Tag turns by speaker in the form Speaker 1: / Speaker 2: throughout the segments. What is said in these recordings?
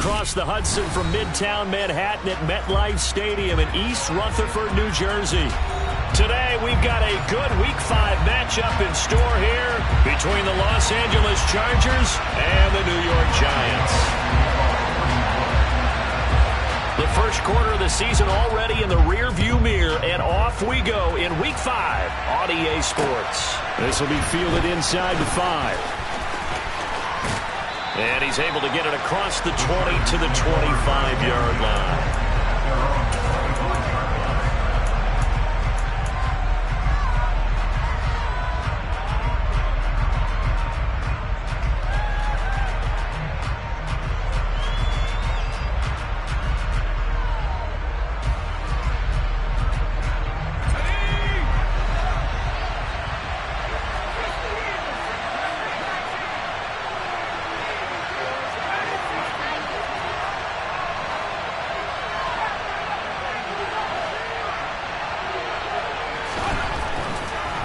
Speaker 1: across the Hudson from Midtown Manhattan at MetLife Stadium in East Rutherford, New Jersey. Today, we've got a good Week 5 matchup in store here between the Los Angeles Chargers and the New York Giants. The first quarter of the season already in the rearview mirror, and off we go in Week 5 on EA Sports. This will be fielded inside the 5. And he's able to get it across the 20 to the 25-yard line.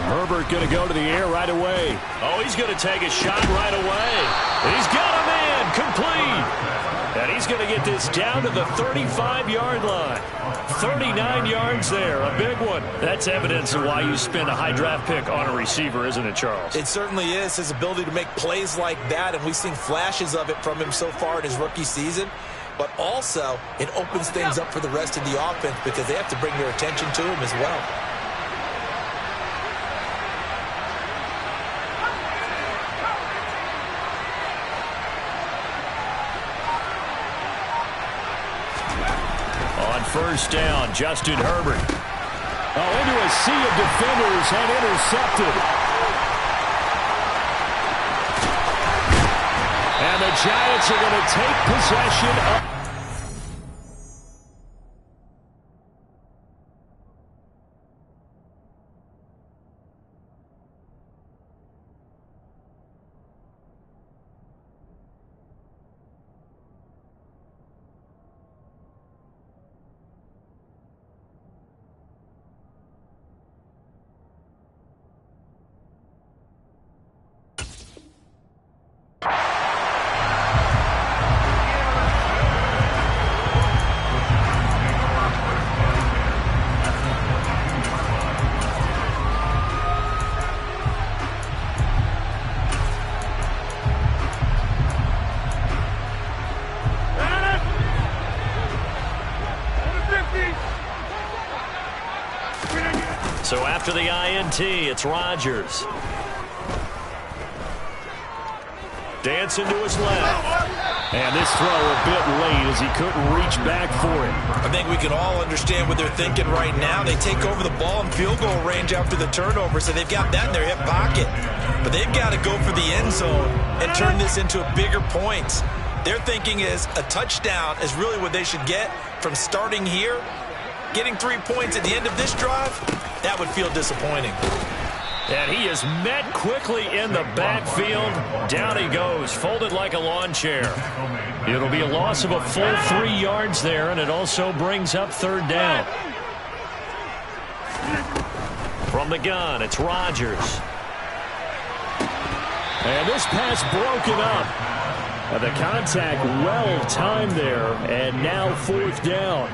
Speaker 1: Herbert going to go to the air right away. Oh, he's going to take a shot right away. He's got a man complete. And he's going to get this down to the 35-yard line. 39 yards there, a big one. That's evidence of why you spend a high draft pick on a receiver, isn't it, Charles?
Speaker 2: It certainly is, his ability to make plays like that, and we've seen flashes of it from him so far in his rookie season. But also, it opens things up for the rest of the offense because they have to bring their attention to him as well.
Speaker 1: First down, Justin Herbert. Oh, into a sea of defenders and intercepted. And the Giants are going to take possession of... So after the INT, it's Rodgers. Dancing to his left. And this throw a bit late as he couldn't reach back for it.
Speaker 2: I think we can all understand what they're thinking right now. They take over the ball in field goal range after the turnover, so they've got that in their hip pocket. But they've got to go for the end zone and turn this into a bigger points. Their thinking is a touchdown is really what they should get from starting here. Getting 3 points at the end of this drive, that would feel disappointing.
Speaker 1: And he is met quickly in the backfield. Down he goes, folded like a lawn chair. It'll be a loss of a full 3 yards there, and it also brings up third down. From the gun, it's Rodgers. And this pass broken up. And the contact well timed there, and now fourth down.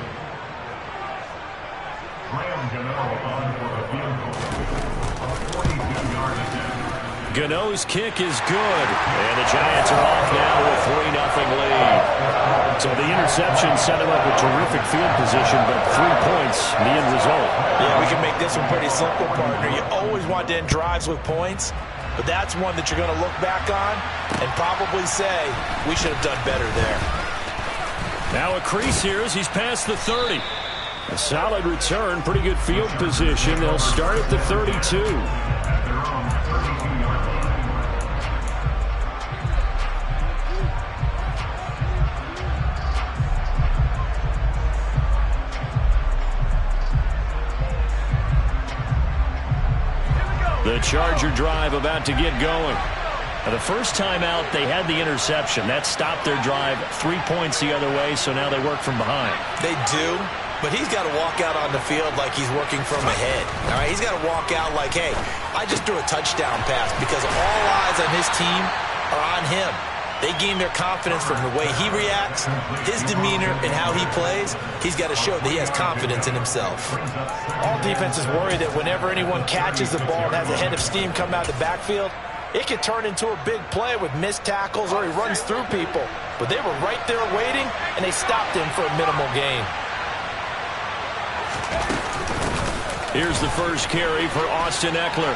Speaker 1: Gano's kick is good, and the Giants are off now with a 3-0 lead. So the interception set him up with terrific field position, but 3 points, the end result.
Speaker 2: Yeah, we can make this one pretty simple, partner. You always want to end drives with points, but that's one that you're going to look back on and probably say, we should have done better there.
Speaker 1: Now a crease here as he's past the 30. A solid return, pretty good field position. They'll start at the 32. The Charger drive about to get going. Now, the first time out, they had the interception. That stopped their drive 3 points the other way, so now they work from behind.
Speaker 2: They do, but he's got to walk out on the field like he's working from ahead. All right, he's got to walk out like, hey, I just threw a touchdown pass because all eyes on his team are on him. They gain their confidence from the way he reacts, his demeanor, and how he plays. He's got to show that he has confidence in himself.
Speaker 3: All defenses worry that whenever anyone catches the ball and has a head of steam come out of the backfield, it can turn into a big play with missed tackles or he runs through people. But they were right there waiting, and they stopped him for a minimal gain.
Speaker 1: Here's the first carry for Austin Ekeler.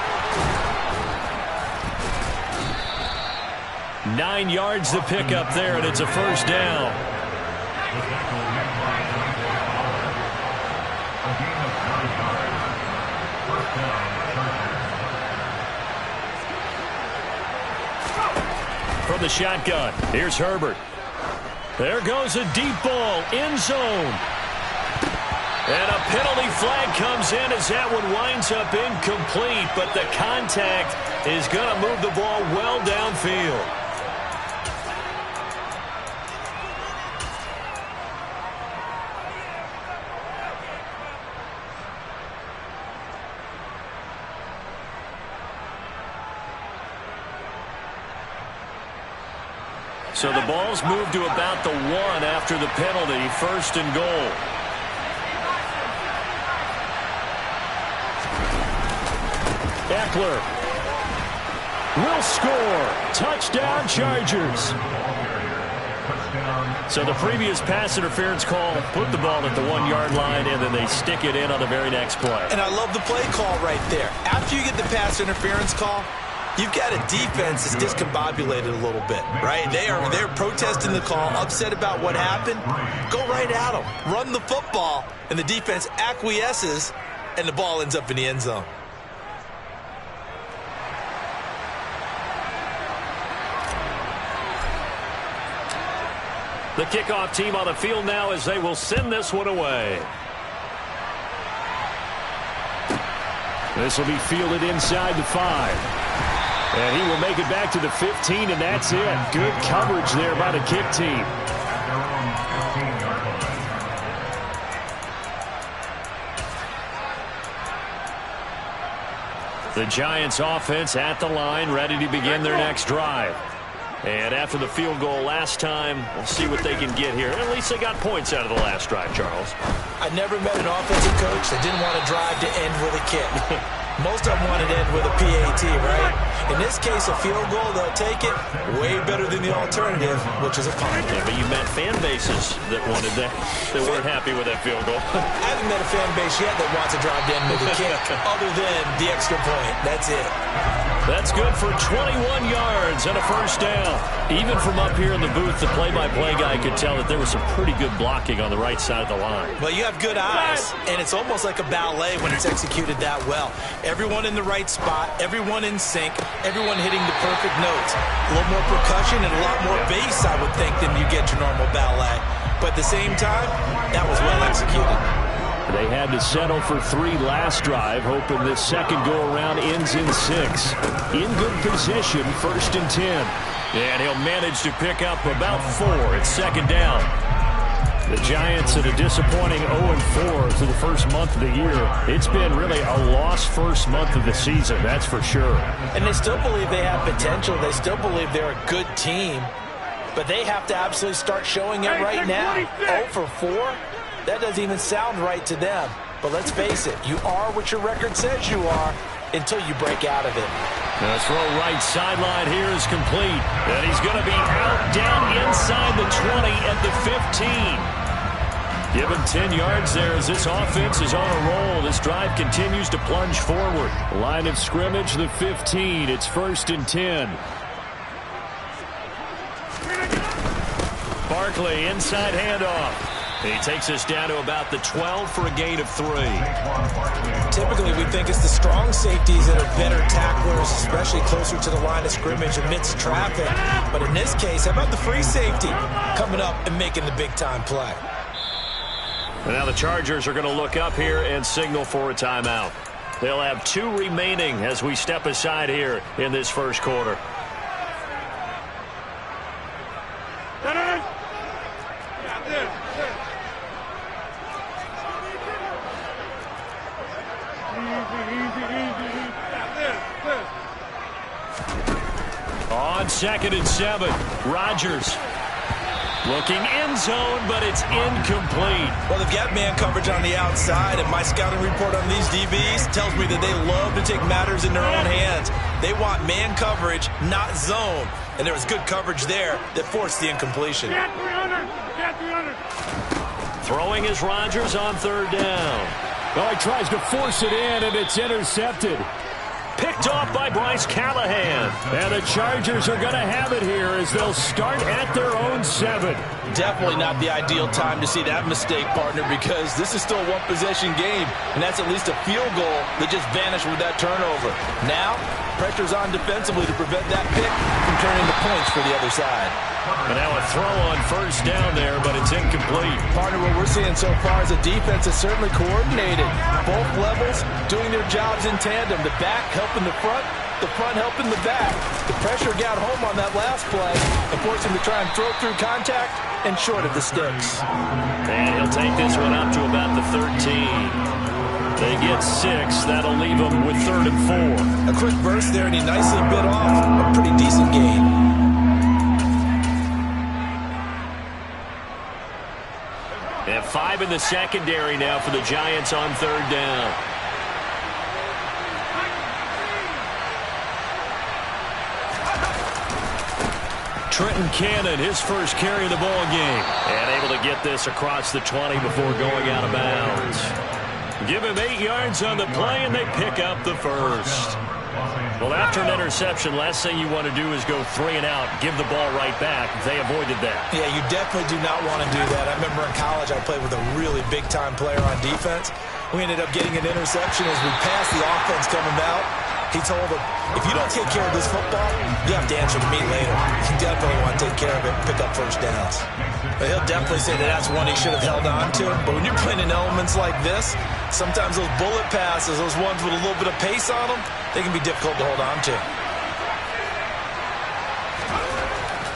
Speaker 1: 9 yards to pick up there, and it's a first down. From the shotgun, here's Herbert. There goes a deep ball, end zone. And a penalty flag comes in as that one winds up incomplete, but the contact is going to move the ball well downfield. So the ball's moved to about the 1 after the penalty, first and goal. Ekeler will score. Touchdown, Chargers. So the previous pass interference call put the ball at the 1-yard line, and then they stick it in on the very next play.
Speaker 2: And I love the play call right there. After you get the pass interference call, you've got a defense that's discombobulated a little bit, right? They're protesting the call, upset about what happened. Go right at them. Run the football, and the defense acquiesces, and the ball ends up in the end zone.
Speaker 1: The kickoff team on the field now as they will send this one away. This will be fielded inside the 5. And he will make it back to the 15, and that's it. Good coverage there by the kick team. The Giants offense at the line, ready to begin their next drive. And after the field goal last time, we'll see what they can get here. At least they got points out of the last drive, Charles.
Speaker 3: I never met an offensive coach that didn't want to drive to end with a kick. Most of them wanted to end with a PAT, right? In this case, a field goal, they'll take it way better than the alternative, which is a punt.
Speaker 1: Yeah, but you met fan bases that wanted that. They weren't happy with that field goal.
Speaker 3: I haven't met a fan base yet that wants to drive to end with a kick other than the extra point. That's it.
Speaker 1: That's good for 21 yards and a first down. Even from up here in the booth, the play-by-play guy could tell that there was some pretty good blocking on the right side of the line.
Speaker 2: Well, you have good eyes, and it's almost like a ballet when it's executed that well. Everyone in the right spot, everyone in sync, everyone hitting the perfect notes. A little more percussion and a lot more bass, I would think, than you get your normal ballet. But at the same time, that was well executed.
Speaker 1: They had to settle for 3 last drive, hoping this second go-around ends in 6. In good position, first and 10. And he'll manage to pick up about 4. It's second down. The Giants at a disappointing 0-4 through the first month of the year. It's been really a lost first month of the season, that's for sure.
Speaker 3: And they still believe they have potential. They still believe they're a good team. But they have to absolutely start showing it right now. 0-4? That doesn't even sound right to them. But let's face it, you are what your record says you are until you break out of it.
Speaker 1: The throw right sideline here is complete. And he's going to be out down inside the 20 at the 15. Give him 10 yards there as this offense is on a roll. This drive continues to plunge forward. Line of scrimmage, the 15. It's first and 10. Barkley, inside handoff. He takes us down to about the 12 for a gain of 3.
Speaker 3: Typically, we think it's the strong safeties that are better tacklers, especially closer to the line of scrimmage amidst traffic. But in this case, how about the free safety coming up and making the big-time play?
Speaker 1: And now the Chargers are going to look up here and signal for a timeout. They'll have 2 remaining as we step aside here in this first quarter. 2nd and 7. Rodgers looking end zone, but it's incomplete.
Speaker 2: Well, they've got man coverage on the outside, and my scouting report on these DBs tells me that they love to take matters in their own hands. They want man coverage, not zone. And there was good coverage there that forced the incompletion.
Speaker 1: Throwing is Rodgers on 3rd down.
Speaker 4: Oh, he tries to force it in, and it's intercepted.
Speaker 1: Picked off by Bryce Callahan.
Speaker 4: And the Chargers are going to have it here as they'll start at their own 7.
Speaker 3: Definitely not the ideal time to see that mistake, partner, because this is still a one-possession game, and that's at least a field goal that just vanished with that turnover. Now, pressure's on defensively to prevent that pick from turning into points for the other side.
Speaker 1: And now a throw on 1st down there, but it's incomplete.
Speaker 3: Partner, what we're seeing so far is a defense is certainly coordinated. Both levels doing their jobs in tandem. The back helping the front helping the back. The pressure got home on that last play and forced him to try and throw through contact and short of the sticks.
Speaker 1: And he'll take this one up to about the 13. They get 6. That'll leave them with 3rd and 4.
Speaker 2: A quick burst there, and he nicely bit off a pretty decent gain.
Speaker 1: They have 5 in the secondary now for the Giants on 3rd down. Trenton Cannon, his first carry of the ball game. And able to get this across the 20 before going out of bounds. Give him 8 yards on the play, and they pick up the 1st. Well, after an interception, last thing you want to do is go 3 and out, give the ball right back. They avoided that.
Speaker 2: Yeah, you definitely do not want to do that. I remember in college I played with a really big-time player on defense. We ended up getting an interception as we passed the offense coming out. He told him, if you don't take care of this football, you have to answer to me later. You definitely want to take care of it and pick up 1st downs. But he'll definitely say that that's one he should have held on to. But when you're playing in elements like this, sometimes those bullet passes, those ones with a little bit of pace on them, they can be difficult to hold on to.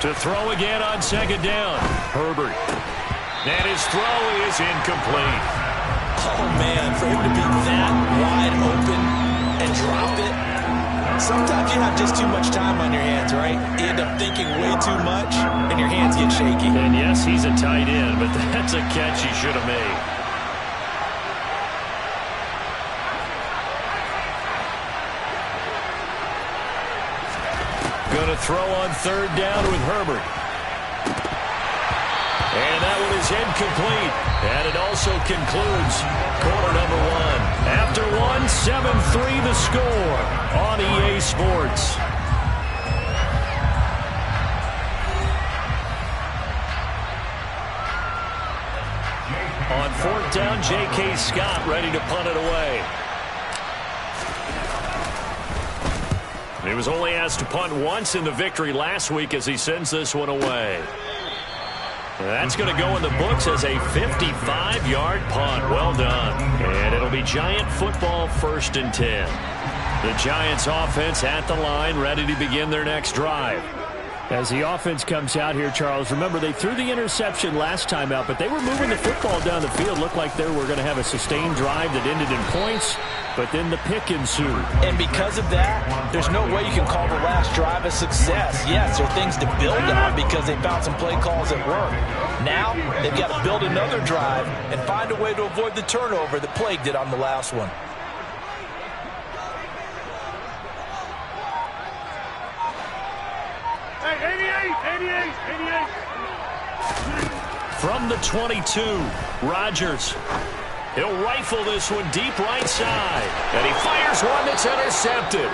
Speaker 1: To throw again on 2nd down. Herbert. And his throw is incomplete.
Speaker 2: Oh, man, for him to be that wide open and drop it. Sometimes you have just too much time on your hands, right? You end up thinking way too much, and your hands get shaky.
Speaker 1: And yes, he's a tight end, but that's a catch he should have made. Going to throw on 3rd down with Herbert. And that one is incomplete. And it also concludes quarter number 1. After 1, 7-3 the score on EA Sports. On 4th down, J.K. Scott ready to punt it away. He was only asked to punt once in the victory last week as he sends this one away. That's going to go in the books as a 55-yard punt. Well done. And it'll be Giant football 1st and 10. The Giants offense at the line, ready to begin their next drive.
Speaker 4: As the offense comes out here, Charles, remember they threw the interception last time out, but they were moving the football down the field. Looked like they were going to have a sustained drive that ended in points, but then the pick ensued.
Speaker 3: And because of that, there's no way you can call the last drive a success. Yes, there are things to build on because they found some play calls that work. Now, they've got to build another drive and find a way to avoid the turnover that plagued it on the last one.
Speaker 1: From the 22, Rodgers. He'll rifle this one deep right side. And he fires one that's intercepted.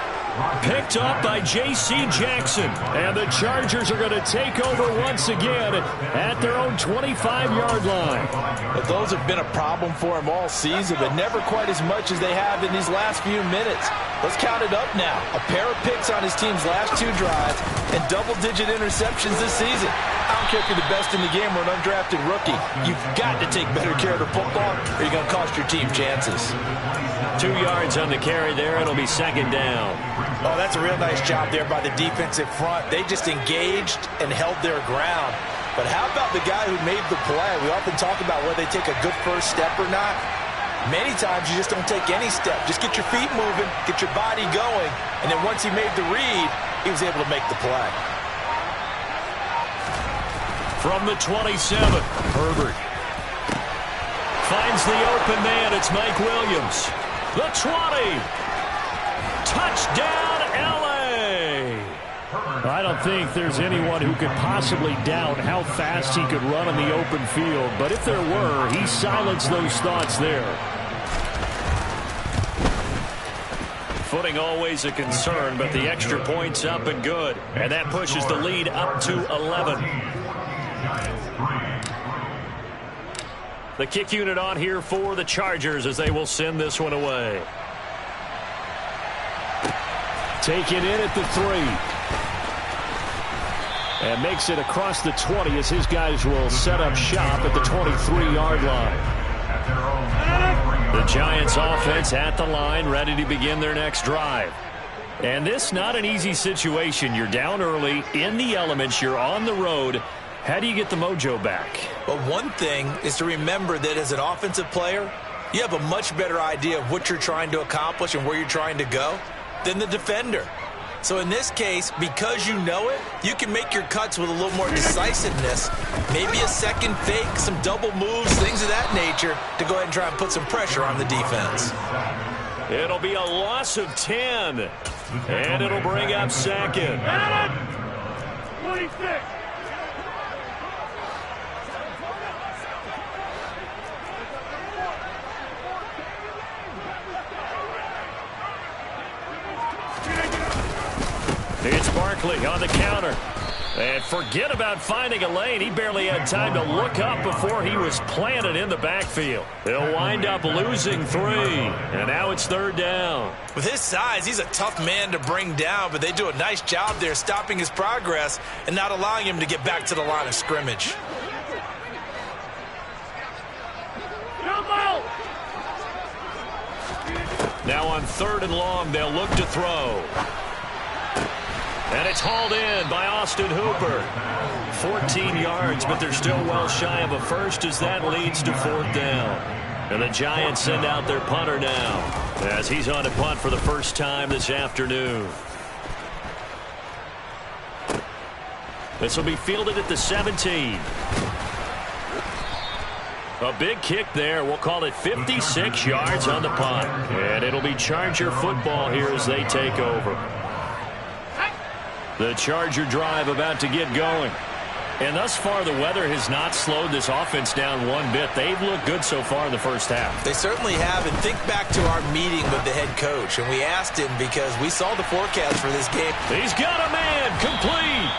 Speaker 1: Picked up by J.C. Jackson. And the Chargers are going to take over once again at their own 25-yard line.
Speaker 3: But those have been a problem for him all season, but never quite as much as they have in these last few minutes. Let's count it up now. A pair of picks on his team's last 2 drives and double-digit interceptions this season. I don't care if you're the best in the game or an undrafted rookie. You've got to take better care of the football or you're going to cost your team chances.
Speaker 1: 2 yards on the carry there. It'll be 2nd down.
Speaker 3: Oh, that's a real nice job there by the defensive front. They just engaged and held their ground. But how about the guy who made the play? We often talk about whether they take a good first step or not. Many times you just don't take any step. Just get your feet moving, get your body going, and then once he made the read, he was able to make the play.
Speaker 1: From the 27, Herbert finds the open man. It's Mike Williams. The 20. Touchdown, L.A.
Speaker 4: I don't think there's anyone who could possibly doubt how fast he could run on the open field. But if there were, he silenced those thoughts there.
Speaker 1: Footing always a concern, but the extra point's up and good. And that pushes the lead up to 11. The kick unit on here for the Chargers as they will send this one away.
Speaker 4: Taken in at the 3. And makes it across the 20 as his guys will set up shop at the 23-yard line. The Giants offense at the line, ready to begin their next drive. And this not an easy situation. You're down early, in the elements, you're on the road. How do you get the mojo back?
Speaker 3: Well, one thing is to remember that as an offensive player, you have a much better idea of what you're trying to accomplish and where you're trying to go than the defender. So in this case, because you know it, you can make your cuts with a little more decisiveness, maybe a second fake, some double moves, things of that nature, to go ahead and try and put some pressure on the defense.
Speaker 1: It'll be a loss of 10, and it'll bring up second.
Speaker 5: 26.
Speaker 1: It's Barkley on the counter. And forget about finding a lane. He barely had time to look up before he was planted in the backfield. They'll wind up losing 3. And now it's third down.
Speaker 3: With his size, he's a tough man to bring down, but they do a nice job there stopping his progress and not allowing him to get back to the line of scrimmage.
Speaker 1: Now on 3rd and long, they'll look to throw. And it's hauled in by Austin Hooper. 14 yards, but they're still well shy of a first as that leads to 4th down. And the Giants send out their punter now as he's on to punt for the first time this afternoon. This will be fielded at the 17. A big kick there. We'll call it 56 yards on the punt. And it'll be Charger football here as they take over. The Charger drive about to get going. And thus far, the weather has not slowed this offense down one bit. They've looked good so far in the first half.
Speaker 3: They certainly have. And think back to our meeting with the head coach. And we asked him because we saw the forecast for this game.
Speaker 1: He's got a man complete.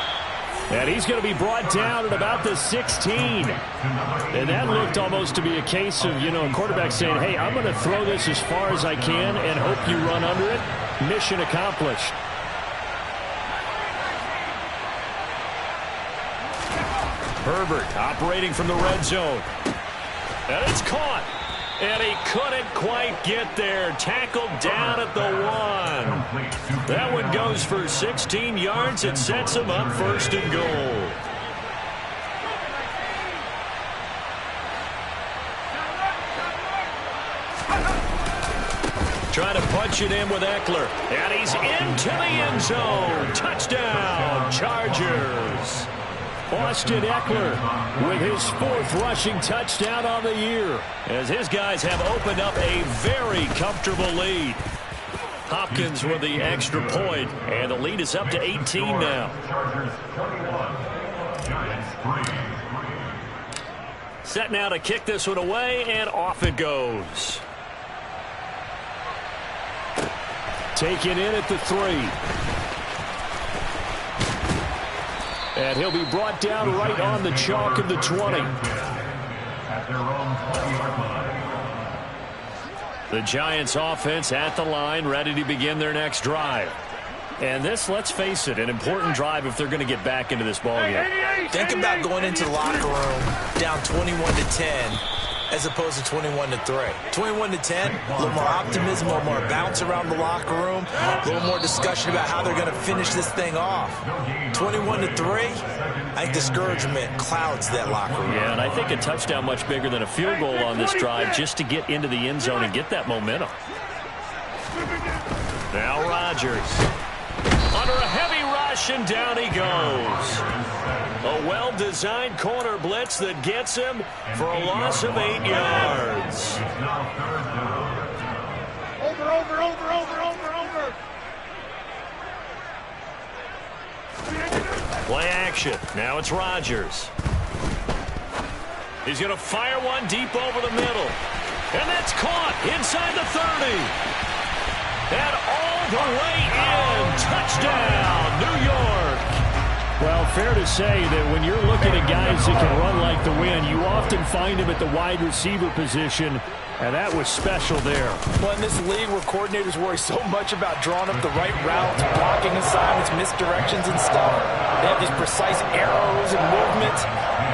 Speaker 4: And he's going to be brought down at about the 16. And that looked almost to be a case of, a quarterback saying, hey, I'm going to throw this as far as I can and hope you run under it. Mission accomplished.
Speaker 1: Herbert operating from the red zone. And it's caught. And he couldn't quite get there. Tackled down at the 1. That one goes for 16 yards. It sets him up 1st and goal. Trying to punch it in with Eckler. And he's into the end zone. Touchdown, Chargers.
Speaker 4: Austin Eckler with his 4th rushing touchdown on the year.
Speaker 1: As his guys have opened up a very comfortable lead. Hopkins with the extra point, and the lead is up to 18 now. Set now to kick this one away, and off it goes.
Speaker 4: Taken in at the 3. And he'll be brought down right on the chalk of the 20.
Speaker 1: The Giants offense at the line, ready to begin their next drive. And this, let's face it, an important drive if they're going to get back into this ballgame.
Speaker 3: Think about going into the locker room down 21-10 as opposed to 21-3. 21-10, a little more optimism, a little more bounce around the locker room, a little more discussion about how they're going to finish this thing off. 21-3, I think discouragement clouds that locker room.
Speaker 1: Yeah, and I think a touchdown much bigger than a field goal on this drive just to get into the end zone and get that momentum. Now Rodgers. Under a heavy rush, and down he goes. A well-designed corner blitz that gets him for a loss of 8 yards.
Speaker 5: Over.
Speaker 1: Play action. Now it's Rodgers. He's going to fire one deep over the middle. And that's caught inside the 30. And all the way in. Touchdown, New York.
Speaker 4: Well, fair to say that when you're looking at guys that can run like the wind, you often find them at the wide receiver position, and that was special there.
Speaker 3: Well, in this league where coordinators worry so much about drawing up the right routes, blocking assignments, misdirections and stuff, they have these precise arrows and movements.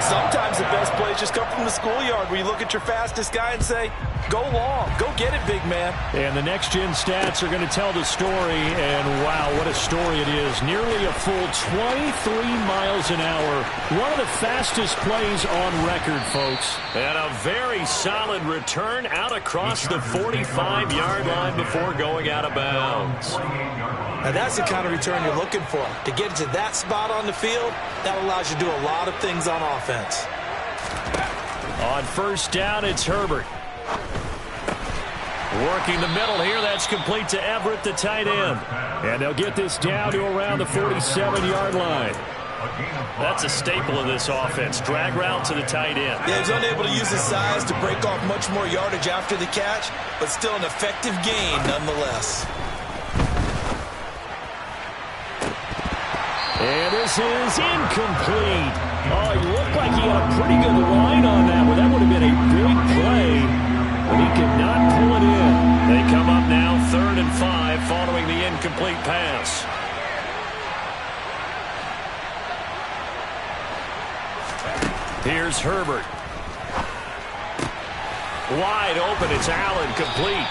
Speaker 3: Sometimes the best plays just come from the schoolyard where you look at your fastest guy and say, go long, go get it, big man.
Speaker 4: And the next-gen stats are going to tell the story, and wow, what a story it is. Nearly a full 23 miles an hour. One of the fastest plays on record, folks.
Speaker 1: And a very solid return out across the 45-yard line before going out of bounds.
Speaker 3: Now that's the kind of return you're looking for. To get to that spot on the field, that allows you to do a lot of things on offense.
Speaker 1: On first down, it's Herbert. Working the middle here, that's complete to Everett, the tight end.
Speaker 4: And they'll get this down to around the 47-yard line.
Speaker 1: That's a staple of this offense. Drag route to the tight end.
Speaker 2: Yeah, he's unable to use his size to break off much more yardage after the catch, but still an effective gain nonetheless.
Speaker 4: And this is incomplete. Oh, he looked like he had a pretty good line on that one. That would have been a big play, but he could not pull it in.
Speaker 1: They come up now 3rd and 5 following the incomplete pass. Here's Herbert. Wide open, it's Allen, complete.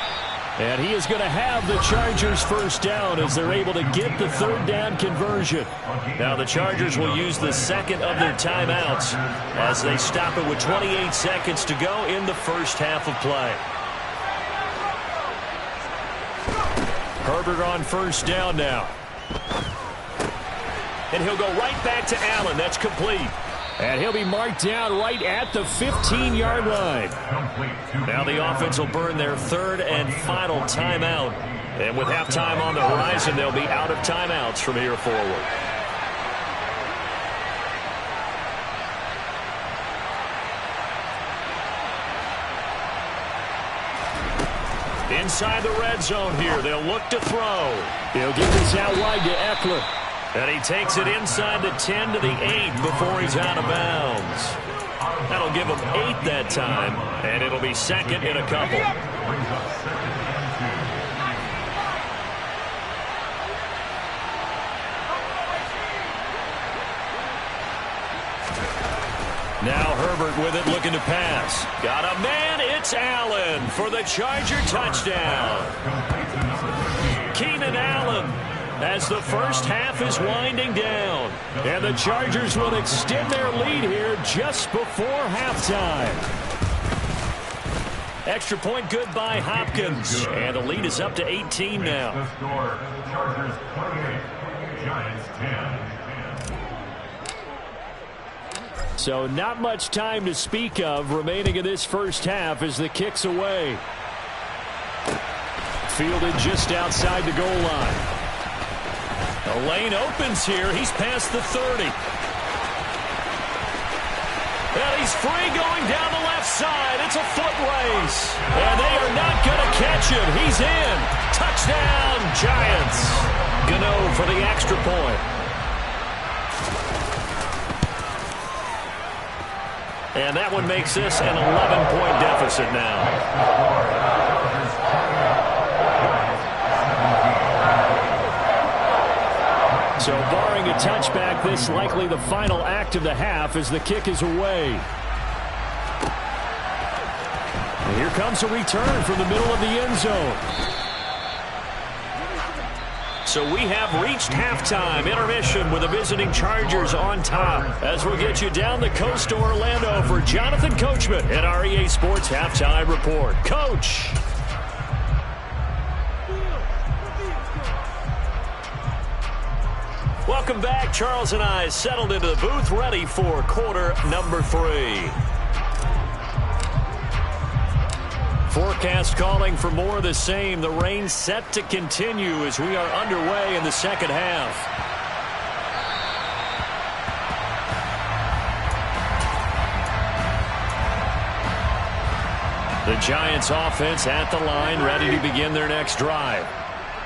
Speaker 4: And he is going to have the Chargers first down as they're able to get the 3rd down conversion.
Speaker 1: Now the Chargers will use the second of their timeouts as they stop it with 28 seconds to go in the first half of play. Herbert on first down now. And he'll go right back to Allen. That's complete.
Speaker 4: And he'll be marked down right at the 15-yard line.
Speaker 1: Now the offense will burn their 3rd and final timeout. And with halftime on the horizon, they'll be out of timeouts from here forward. Inside the red zone here, they'll look to throw.
Speaker 4: He'll get this out wide to Eckler.
Speaker 1: And he takes it inside the 10 to the 8 before he's out of bounds. That'll give him 8 that time, and it'll be second in a couple. Now Herbert with it, looking to pass. Got a man, it's Allen for the Charger touchdown. Keenan Allen, as the first half is winding down.
Speaker 4: And the Chargers will extend their lead here just before halftime.
Speaker 1: Extra point good by Hopkins. And the lead is up to 18 now.
Speaker 5: The score, Chargers 28, Giants 10.
Speaker 4: So not much time to speak of remaining in this first half as the kick's away. Fielded just outside the goal line.
Speaker 1: The lane opens here. He's past the 30. And he's free going down the left side. It's a foot race. And they are not going to catch him. He's in. Touchdown, Giants. Gano for the extra point. And that one makes this an 11-point deficit now.
Speaker 4: So barring a touchback, this likely the final act of the half as the kick is away. And here comes a return from the middle of the end zone.
Speaker 1: So we have reached halftime. Intermission with the visiting Chargers on top. As we'll get you down the coast to Orlando for Jonathan Coachman at our EA Sports Halftime Report. Coach. Welcome back. Charles and I settled into the booth, ready for quarter number 3. Forecast calling for more of the same. The rain set to continue as we are underway in the second half. The Giants offense at the line, ready to begin their next drive.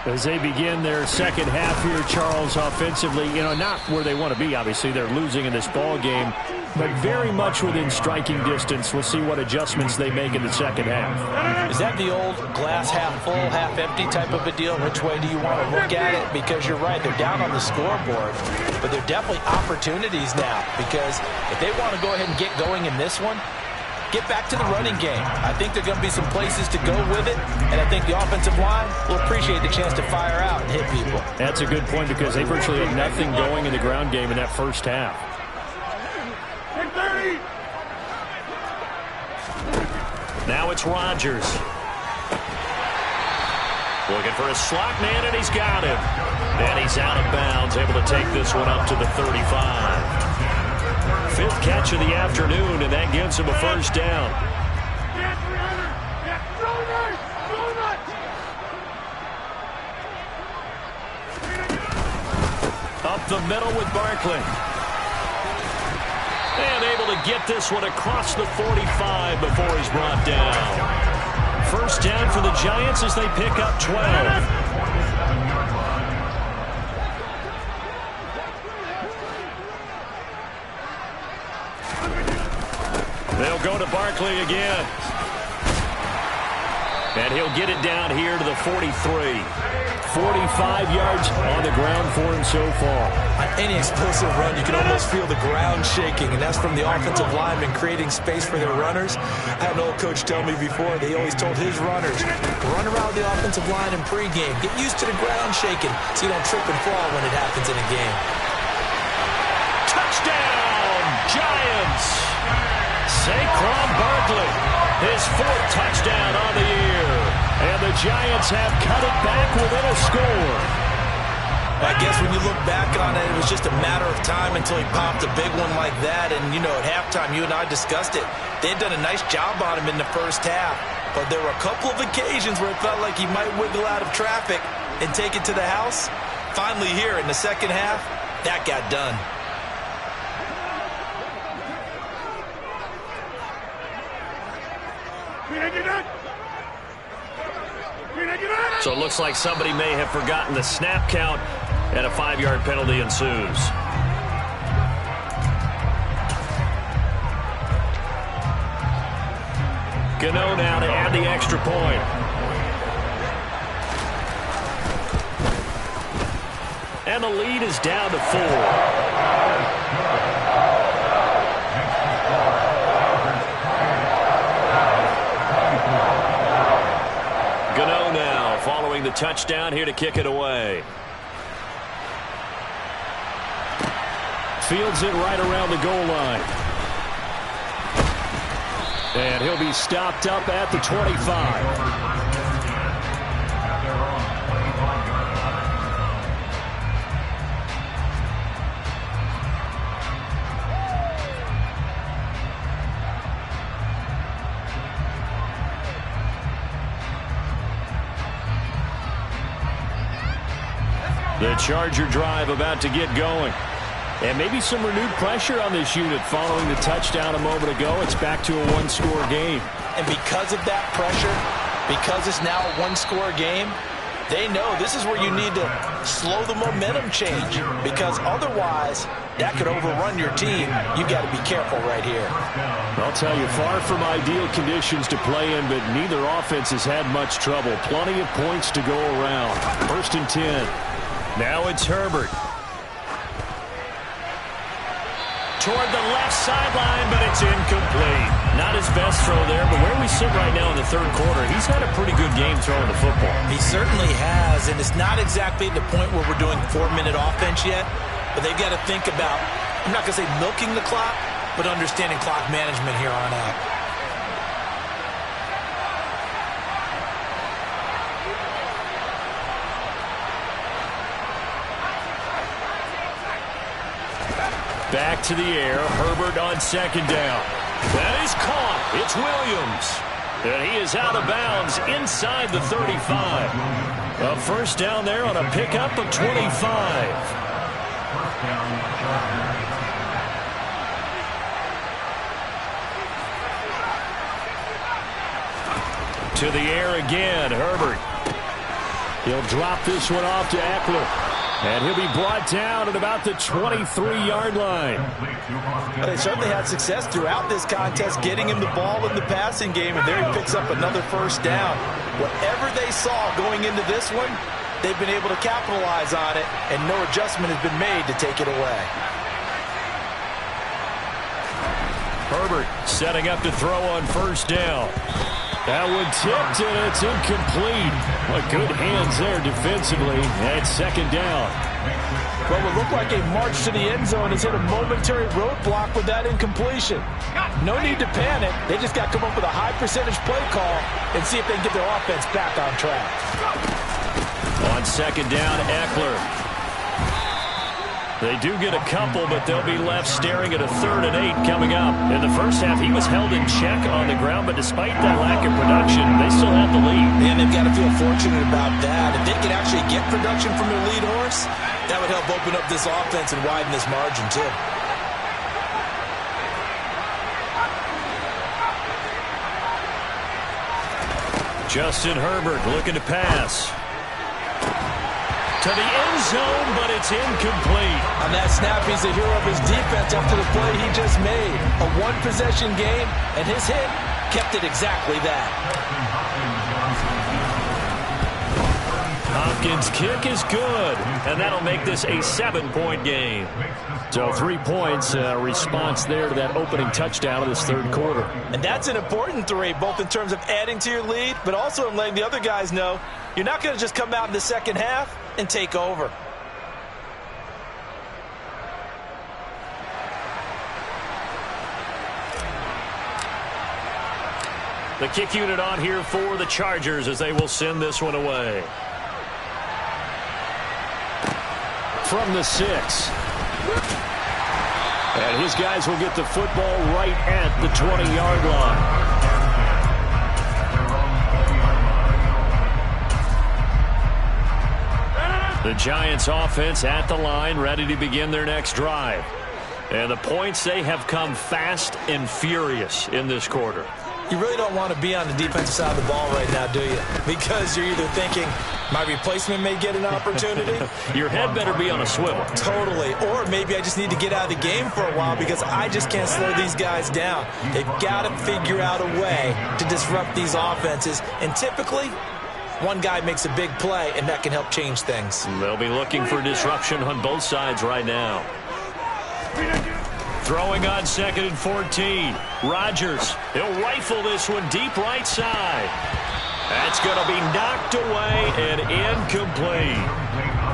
Speaker 1: As they begin their second half here, Charles, offensively, not where they want to be. Obviously, they're losing in this ball game, but very much within striking distance. We'll see what adjustments they make in the second half.
Speaker 3: Is that the old glass half full, half empty type of a deal? Which way do you want to look at it? Because you're right, they're down on the scoreboard, but they're definitely opportunities now, because if they want to go ahead and get going in this one, get back to the running game. I think there are going to be some places to go with it, and I think the offensive line will appreciate the chance to fire out and hit people.
Speaker 1: That's a good point, because they virtually had nothing going in the ground game in that first half. Now it's Rodgers. Looking for a slot man, and he's got him. And he's out of bounds, able to take this one up to the 35. 5th catch of the afternoon, and that gives him a first down. Up the middle with Barkley. And able to get this one across the 45 before he's brought down. First down for the Giants as they pick up 12. They'll go to Barkley again. And he'll get it down here to the 43. 45 yards on the ground for him so far.
Speaker 2: On any explosive run, you can almost feel the ground shaking, and that's from the offensive linemen creating space for their runners. I had an old coach tell me before, they always told his runners, run around the offensive line in pregame. Get used to the ground shaking so you don't trip and fall when it happens in a game.
Speaker 1: Touchdown, Giants! Saquon Barkley, his 4th touchdown on the year. And the Giants have cut it back within a score.
Speaker 2: I guess when you look back on it, it was just a matter of time until he popped a big one like that. And, at halftime, you and I discussed it. They had done a nice job on him in the first half. But there were a couple of occasions where it felt like he might wiggle out of traffic and take it to the house. Finally here in the second half, that got done.
Speaker 1: So it looks like somebody may have forgotten the snap count, and a 5-yard penalty ensues. Gano now to add the extra point. And the lead is down to 4. Following the touchdown, here to kick it away. Fields it right around the goal line. And he'll be stopped up at the 25. The Charger drive about to get going. And maybe some renewed pressure on this unit following the touchdown a moment ago. It's back to a 1-score game.
Speaker 3: And because of that pressure, because it's now a 1-score game, they know this is where you need to slow the momentum change, because otherwise that could overrun your team. You've got to be careful right here.
Speaker 1: I'll tell you, far from ideal conditions to play in, but neither offense has had much trouble. Plenty of points to go around. 1st and 10. Now it's Herbert. Toward the left sideline, but it's incomplete. Not his best throw there, but where we sit right now in the 3rd quarter, he's had a pretty good game throwing the football.
Speaker 3: He certainly has, and it's not exactly the point where we're doing 4-minute offense yet, but they've got to think about, I'm not going to say milking the clock, but understanding clock management here on out.
Speaker 1: Back to the air. Herbert on second down. That is caught. It's Williams. And he is out of bounds inside the 35. A first down there on a pickup of 25. To the air again, Herbert. He'll drop this one off to Eckler. And he'll be brought down at about the 23-yard line.
Speaker 3: They certainly had success throughout this contest getting him the ball in the passing game, and there he picks up another first down. Whatever they saw going into this one, they've been able to capitalize on it, and no adjustment has been made to take it away.
Speaker 1: Herbert setting up to throw on first down. That one tipped, and it's incomplete. Well, good hands there defensively at second down.
Speaker 3: Well, what looked like a march to the end zone has hit a momentary roadblock with that incompletion. No need to panic. They just got to come up with a high percentage play call and see if they can get their offense back on track.
Speaker 1: On second down, Eckler. They do get a couple, but they'll be left staring at a 3rd and 8 coming up. In the first half, he was held in check on the ground, but despite that lack of production, they still have the lead.
Speaker 3: And they've got to feel fortunate about that. If they could actually get production from their lead horse, that would help open up this offense and widen this margin, too.
Speaker 1: Justin Herbert looking to pass. To the end zone, but it's incomplete.
Speaker 3: On that snap, he's the hero of his defense after the play he just made. A one-possession game, and his hit kept it exactly that.
Speaker 1: Hopkins' kick is good, and that'll make this a 7-point game. So 3 points, response there to that opening touchdown of this third quarter.
Speaker 3: And that's an important 3, both in terms of adding to your lead, but also in letting the other guys know you're not going to just come out in the second half and take over.
Speaker 1: The kick unit on here for the Chargers as they will send this one away. From the 6. And his guys will get the football right at the 20-yard line. The Giants offense at the line, ready to begin their next drive. And the points, they have come fast and furious in this quarter.
Speaker 3: You really don't want to be on the defensive side of the ball right now, do you? Because you're either thinking, my replacement may get an opportunity.
Speaker 1: Your head better be on a swivel.
Speaker 3: Totally. Or maybe I just need to get out of the game for a while because I just can't slow these guys down. They've got to figure out a way to disrupt these offenses. And typically, one guy makes a big play, and that can help change things.
Speaker 1: They'll be looking for disruption on both sides right now. Throwing on 2nd and 14. Rodgers, he'll rifle this one deep right side. That's going to be knocked away and incomplete.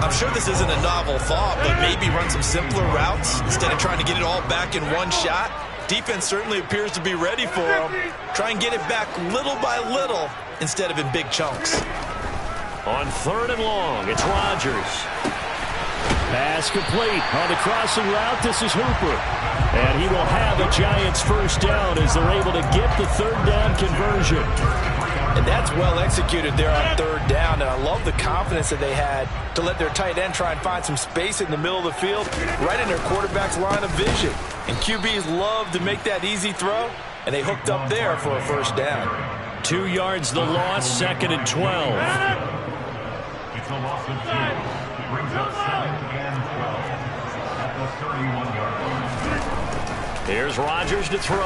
Speaker 2: I'm sure this isn't a novel thought, but maybe run some simpler routes instead of trying to get it all back in one shot. Defense certainly appears to be ready for him. Try and get it back little by little instead of in big chunks.
Speaker 1: On 3rd and long, it's Rodgers. Pass complete on the crossing route. This is Hooper. And he will have a Giants first down as they're able to get the 3rd down conversion.
Speaker 3: And that's well executed there on 3rd down. And I love the confidence that they had to let their tight end try and find some space in the middle of the field, right in their quarterback's line of vision. And QBs love to make that easy throw, and they hooked up there for a first down.
Speaker 1: 2 yards the loss, 2nd and 12.
Speaker 5: It's a loss of 2. Brings up 2nd and 12 at the 31-yard line.
Speaker 1: Here's Rodgers to throw.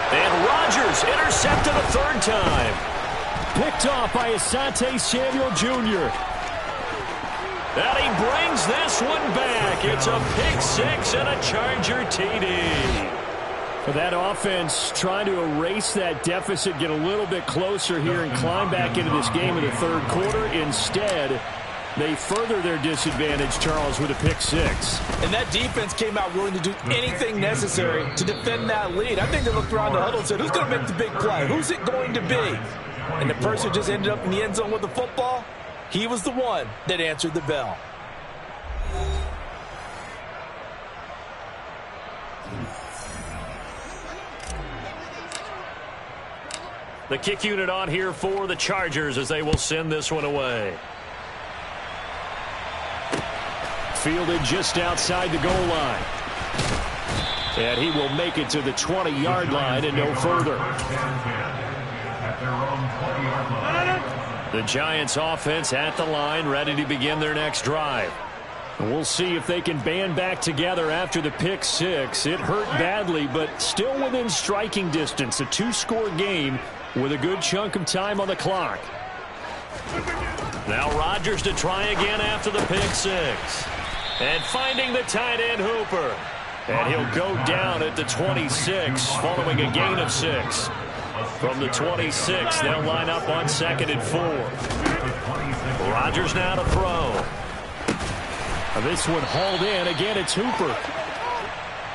Speaker 1: And Rodgers intercepted a 3rd time. Picked off by Asante Samuel Jr. And he brings this one back. It's a pick 6 and a Charger TD. That offense trying to erase that deficit, get a little bit closer here and climb back into this game in the 3rd quarter. Instead, they further their disadvantage, Charles, with a pick 6.
Speaker 3: And that defense came out willing to do anything necessary to defend that lead. I think they looked around the huddle and said, who's going to make the big play? Who's it going to be? And the person who just ended up in the end zone with the football, he was the one that answered the bell.
Speaker 1: The kick unit on here for the Chargers as they will send this one away. Fielded just outside the goal line. And he will make it to the 20-yard line and no further. The Giants offense at the line, ready to begin their next drive. We'll see if they can band back together after the pick six. It hurt badly, but still within striking distance. A two-score game with a good chunk of time on the clock. Now Rodgers to try again after the pick six. And finding the tight end Hooper. And he'll go down at the 26 following a gain of 6. From the 26, they'll line up on 2nd and 4. Rodgers now to throw. This one hauled in. Again, it's Hooper.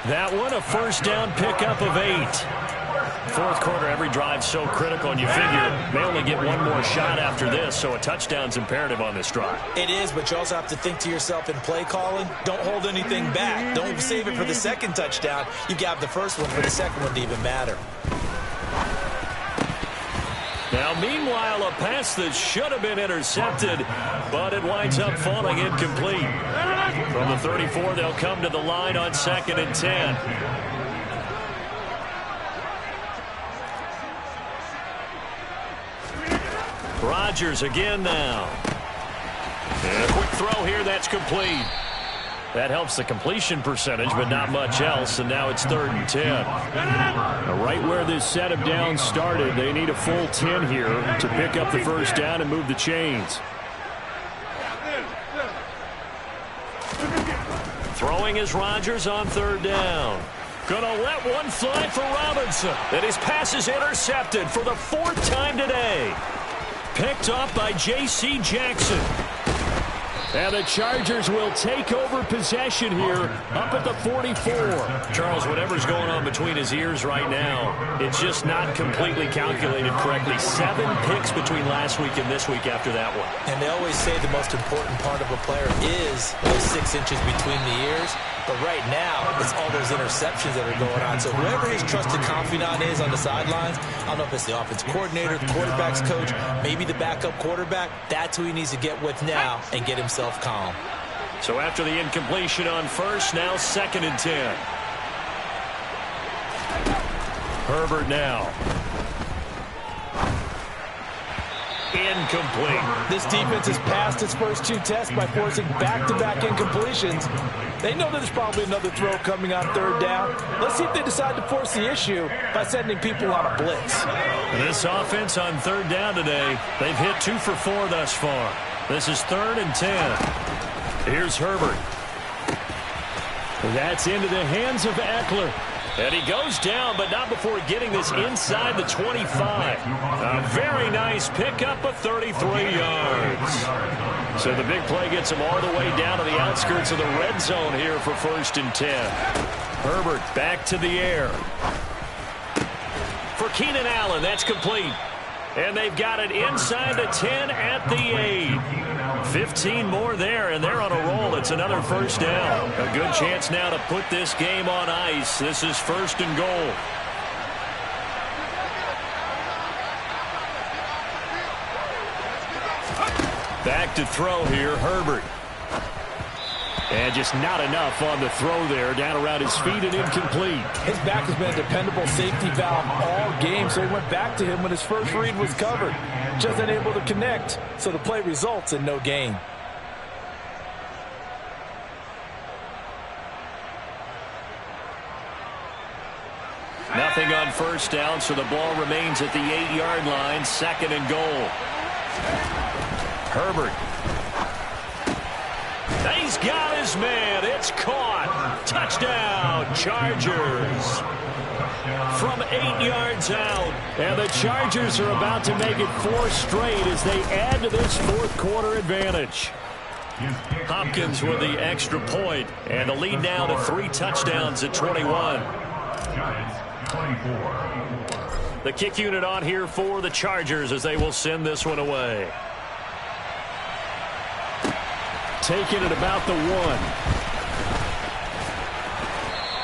Speaker 1: That one, a first down pickup of 8. Fourth quarter, every drive so critical, and you figure they only get one more shot after this, so a touchdown's imperative on this drive.
Speaker 3: It is, but you also have to think to yourself in play calling, don't hold anything back. Don't save it for the second touchdown. You got the first one for the second one to even matter.
Speaker 1: Now, meanwhile, a pass that should have been intercepted, but it winds up falling incomplete. From the 34, they'll come to the line on 2nd and 10. Rodgers again now. And a quick throw here, that's complete. That helps the completion percentage, but not much else, and now it's 3rd and 10. Now, right where this set of downs started, they need a full 10 here to pick up the first down and move the chains. Throwing is Rodgers on 3rd down. Gonna let one fly for Robinson. And his pass is intercepted for the 4th time today. Picked off by J.C. Jackson. And the Chargers will take over possession here up at the 44. Charles, whatever's going on between his ears right now, it's just not completely calculated correctly. 7 picks between last week and this week after that one.
Speaker 3: And they always say the most important part of a player is those 6 inches between the ears. But right now, it's all those interceptions that are going on. So whoever his trusted confidant is on the sidelines, I don't know if it's the offensive coordinator, the quarterback's coach, maybe the backup quarterback, that's who he needs to get with now and get himself calm.
Speaker 1: So after the incompletion on first, now 2nd and 10. Herbert now. Incomplete.
Speaker 3: This defense has passed its first 2 tests by forcing back-to-back incompletions. They know that there's probably another throw coming on 3rd down. Let's see if they decide to force the issue by sending people on a blitz.
Speaker 1: This offense on 3rd down today, they've hit 2 for 4 thus far. This is 3rd and 10. Here's Herbert. That's into the hands of Eckler. And he goes down, but not before getting this inside the 25. A very nice pickup of 33 yards. So the big play gets him all the way down to the outskirts of the red zone here for 1st and 10. Herbert back to the air. For Keenan Allen, that's complete. And they've got it inside the 10 at the 8. 15 more there, and they're on a roll. It's another 1st down. A good chance now to put this game on ice. This is 1st and goal. Back to throw here, Herbert. And just not enough on the throw there. Down around his feet and incomplete.
Speaker 3: His back has been a dependable safety valve all game, so he went back to him when his first read was covered. Just unable to connect, so the play results in no gain.
Speaker 1: Nothing on 1st down, so the ball remains at the 8-yard line. 2nd and goal. Herbert. He's got his man. It's caught. Touchdown, Chargers. From 8 yards out. And the Chargers are about to make it 4 straight as they add to this 4th quarter advantage. Hopkins with the extra point, and the lead now to 3 touchdowns at 21. The kick unit on here for the Chargers as they will send this one away. Taken at about the 1.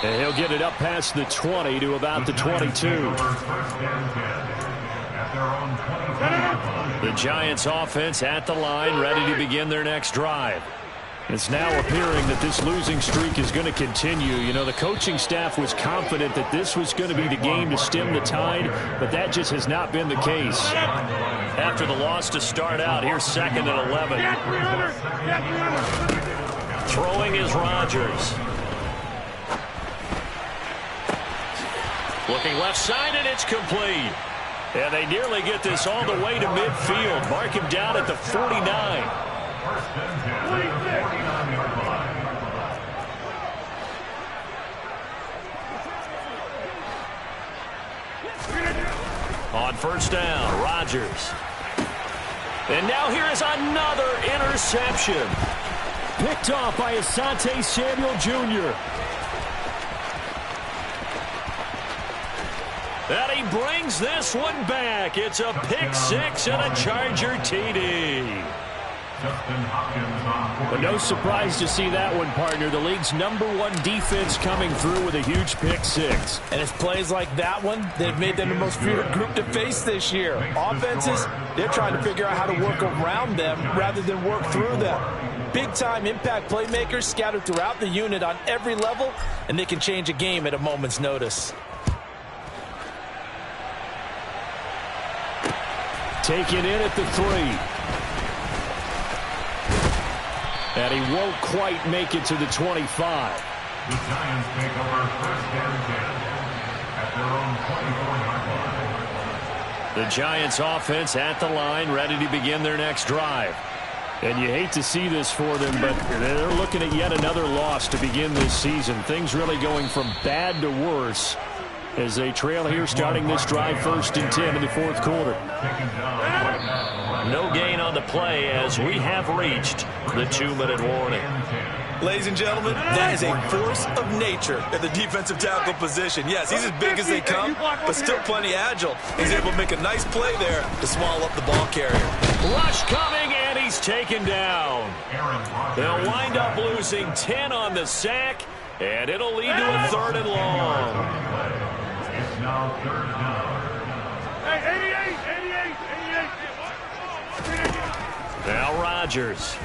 Speaker 4: And he'll get it up past the 20 to about the 22. The Giants offense at the line, ready to begin their next drive. It's now appearing that this losing streak is going to continue. You know, the coaching staff was confident that this was going to be the game to stem the tide, but that just has not been the case.
Speaker 1: After the loss to start out, here's 2nd and 11. Throwing is Rodgers. Looking left side, and it's complete. And they nearly get this all the way to midfield. Mark him down at the 49. On first down, Rodgers. And now here is another interception.
Speaker 4: Picked off by Asante Samuel Jr.
Speaker 1: And he brings this one back. It's a pick six and a Charger TD.
Speaker 4: But no surprise to see that one, partner. The league's #1 defense coming through with a huge pick six.
Speaker 3: And it's plays like that one that have made them the most feared group to face this year. Offenses, they're trying to figure out how to work around them rather than work through them. Big-time impact playmakers scattered throughout the unit on every level, and they can change a game at a moment's notice.
Speaker 4: Taken in at the 3. And he won't quite make it to the 25.
Speaker 5: The Giants take over 1st and 10 at their own 24-yard line.
Speaker 1: The Giants offense at the line, ready to begin their next drive.
Speaker 4: And you hate to see this for them, but they're looking at yet another loss to begin this season. Things really going from bad to worse as they trail here starting this drive 1st and 10 in the 4th quarter.
Speaker 1: No gain on the play as we have reached the 2-minute warning.
Speaker 2: Ladies and gentlemen, that is a force of nature at the defensive tackle position. Yes, he's as big as they come, but still plenty agile. He's able to make a nice play there to swallow up the ball carrier.
Speaker 1: Rush coming, and he's taken down. They'll wind up losing 10 on the sack, and it'll lead to a 3rd and long.
Speaker 5: It's now 3rd down.
Speaker 1: Now Rodgers.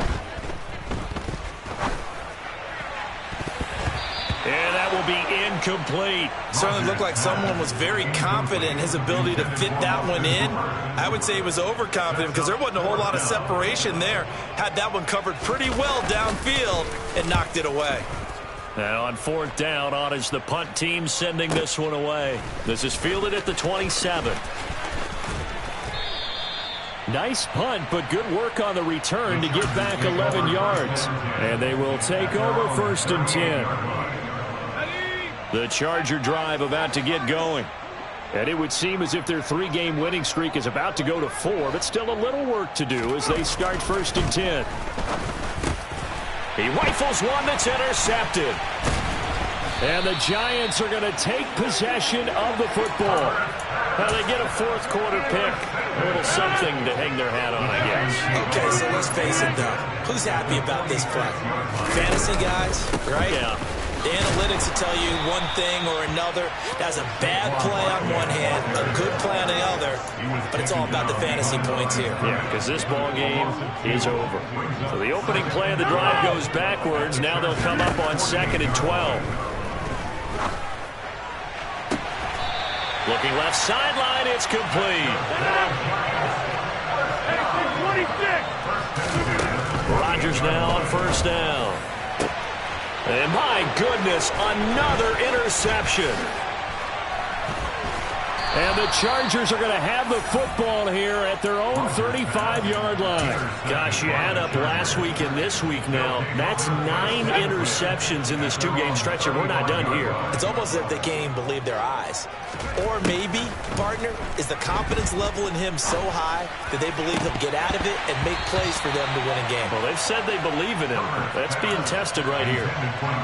Speaker 1: And that will be incomplete.
Speaker 2: Certainly looked like someone was very confident in his ability to fit that one in. I would say he was overconfident because there wasn't a whole lot of separation there. Had that one covered pretty well downfield and knocked it away.
Speaker 1: Now on 4th down, on is the punt team sending this one away. This is fielded at the 27.
Speaker 4: Nice punt, but good work on the return to get back 11 yards. And they will take over 1st and 10. The Charger drive about to get going. And it would seem as if their 3-game winning streak is about to go to 4, but still a little work to do as they start 1st and 10.
Speaker 1: He rifles one that's intercepted.
Speaker 4: And the Giants are going to take possession of the football.
Speaker 1: Now they get a 4th quarter pick. A little something to hang their hat on, I guess.
Speaker 3: Okay, so let's face it, though. Who's happy about this play? Fantasy guys, right?
Speaker 1: Yeah.
Speaker 3: The analytics will tell you one thing or another. That's a bad play on one hand, a good play on the other, but it's all about the fantasy points here.
Speaker 1: Yeah, because this ball game is over. So the opening play of the drive goes backwards. Now they'll come up on 2nd and 12. Looking left sideline, it's complete. Rodgers now on 1st down. And my goodness, another interception.
Speaker 4: And the Chargers are going to have the football here at their own 35-yard line.
Speaker 1: Gosh, you add up last week and this week now. That's 9 interceptions in this 2-game stretch, and we're not done here.
Speaker 3: It's almost as if they can't even believe their eyes. Or maybe, partner, is the confidence level in him so high that they believe he'll get out of it and make plays for them to win a game.
Speaker 1: Well, they've said they believe in him. That's being tested right here.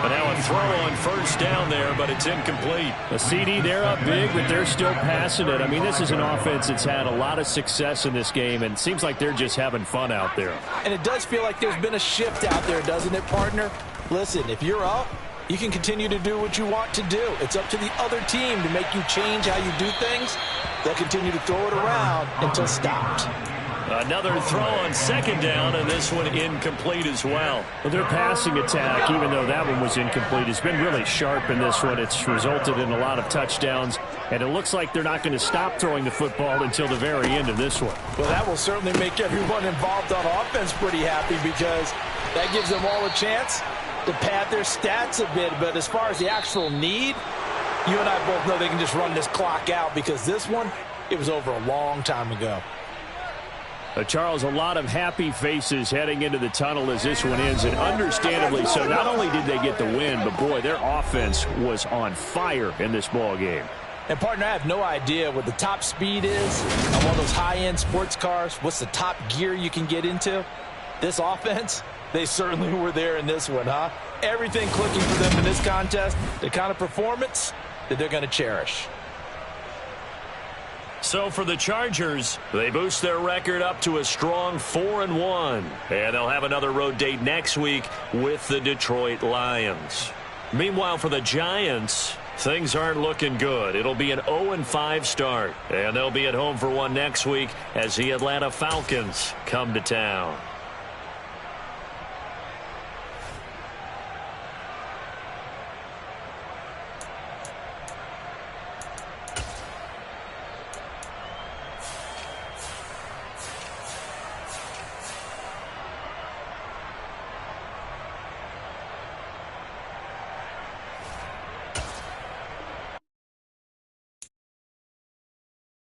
Speaker 1: But now a throw on 1st down there, but it's incomplete.
Speaker 4: A CD, they're up big, but they're still passing it. I mean, this is an offense that's had a lot of success in this game, and it seems like they're just having fun out there.
Speaker 3: And it does feel like there's been a shift out there, doesn't it, partner? Listen, if you're up, You can continue to do what you want to do. It's up to the other team to make you change how you do things. They'll continue to throw it around until stopped.
Speaker 4: Another throw on second down, and this one incomplete as well.
Speaker 1: Well, their passing attack, even though that one was incomplete, has been really sharp in this one. It's resulted in a lot of touchdowns, and it looks like they're not going to stop throwing the football until the very end of this one.
Speaker 3: Well, that will certainly make everyone involved on offense pretty happy because that gives them all a chance to pad their stats a bit. But as far as the actual need, you and I both know they can just run this clock out because this one, it was over a long time ago.
Speaker 1: Charles, a lot of happy faces heading into the tunnel as this one ends, and understandably so. Not only did they get the win, but, boy, their offense was on fire in this ball game.
Speaker 3: And, partner, I have no idea what the top speed is on one of those high-end sports cars. What's the top gear you can get into? This offense, they certainly were there in this one, huh? Everything clicking for them in this contest, the kind of performance that they're going to cherish.
Speaker 4: So for the Chargers, they boost their record up to a strong 4-1. And they'll have another road date next week with the Detroit Lions. Meanwhile, for the Giants, things aren't looking good. It'll be an 0-5 start. And they'll be at home for one next week as the Atlanta Falcons come to town.